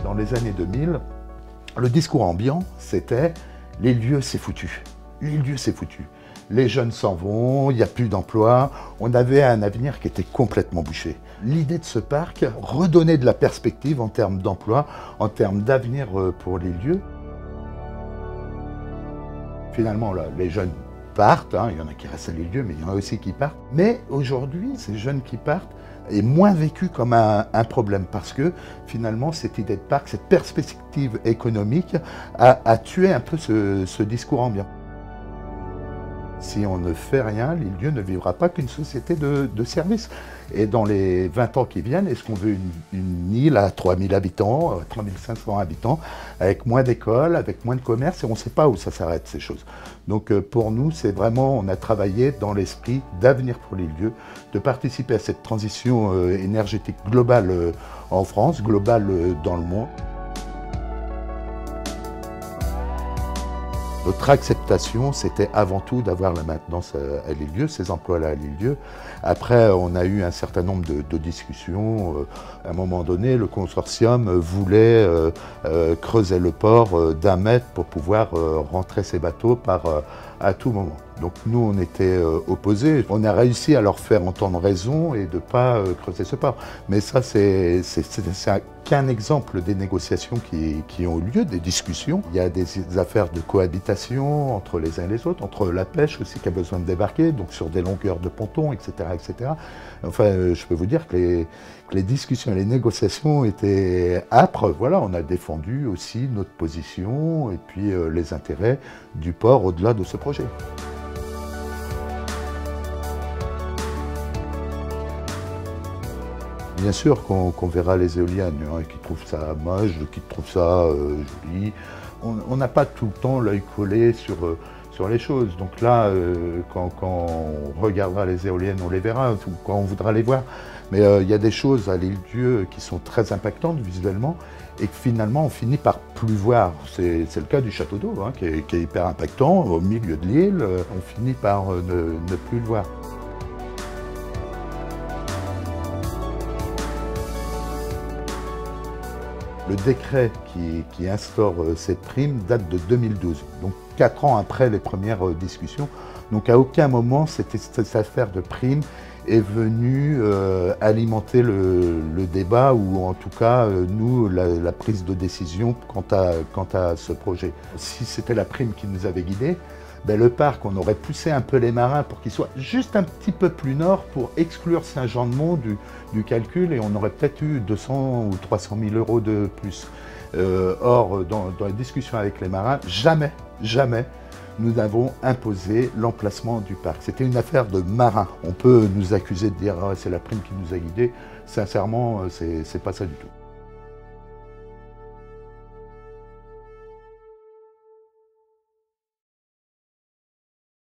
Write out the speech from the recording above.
Dans les années 2000, le discours ambiant, c'était « les lieux, c'est foutu ». Les lieux, c'est foutu. Les jeunes s'en vont, il n'y a plus d'emploi. On avait un avenir qui était complètement bouché. L'idée de ce parc redonnait de la perspective en termes d'emploi, en termes d'avenir pour les lieux. Finalement, là, les jeunes partent, hein, il y en a qui restent à les lieux, mais il y en a aussi qui partent. Mais aujourd'hui, ces jeunes qui partent est moins vécu comme un problème parce que finalement, cette idée de parc, cette perspective économique a tué un peu ce discours ambiant. Si on ne fait rien, l'île-Dieu ne vivra pas qu'une société de services. Et dans les 20 ans qui viennent, est-ce qu'on veut une île à 3000 habitants, 3500 habitants, avec moins d'écoles, avec moins de commerce, et on ne sait pas où ça s'arrête, ces choses. Donc pour nous, c'est vraiment, on a travaillé dans l'esprit d'avenir pour l'île-Dieu, de participer à cette transition énergétique globale en France, globale dans le monde. Notre acceptation, c'était avant tout d'avoir la maintenance à l'île-Dieu, ces emplois-là à l'île-Dieu. Après, on a eu un certain nombre de discussions. À un moment donné, le consortium voulait creuser le port d'1 mètre pour pouvoir rentrer ses bateaux à tout moment. Donc nous, on était opposés. On a réussi à leur faire entendre raison et de ne pas creuser ce port. Mais ça, c'est qu'un exemple des négociations qui ont eu lieu, des discussions. Il y a des affaires de cohabitation entre les uns et les autres, entre la pêche aussi qui a besoin de débarquer, donc sur des longueurs de pontons, etc. etc. Enfin, je peux vous dire que les discussions et les négociations étaient âpres. Voilà, on a défendu aussi notre position et puis les intérêts du port au-delà de ce projet. Bien sûr qu'on verra les éoliennes, hein, qui trouvent ça moche, qui trouvent ça joli. On n'a pas tout le temps l'œil collé sur les choses. Donc là, quand on regardera les éoliennes, on les verra, ou quand on voudra les voir. Mais il y a des choses à l'île-Dieu qui sont très impactantes visuellement et que finalement on finit par plus voir. C'est le cas du château d'eau, hein, qui est hyper impactant au milieu de l'île. On finit par ne plus le voir. Le décret qui instaure cette prime date de 2012, donc 4 ans après les premières discussions. Donc à aucun moment cette affaire de prime est venue alimenter le débat ou en tout cas nous la prise de décision quant à ce projet. Si c'était la prime qui nous avait guidés, ben le parc, on aurait poussé un peu les marins pour qu'ils soient juste un petit peu plus nord pour exclure Saint-Jean-de-Mont du calcul et on aurait peut-être eu 200 ou 300 000 euros de plus. Or, dans les discussions avec les marins, jamais nous n'avons imposé l'emplacement du parc. C'était une affaire de marins. On peut nous accuser de dire ah, c'est la prime qui nous a guidés. Sincèrement, c'est pas ça du tout.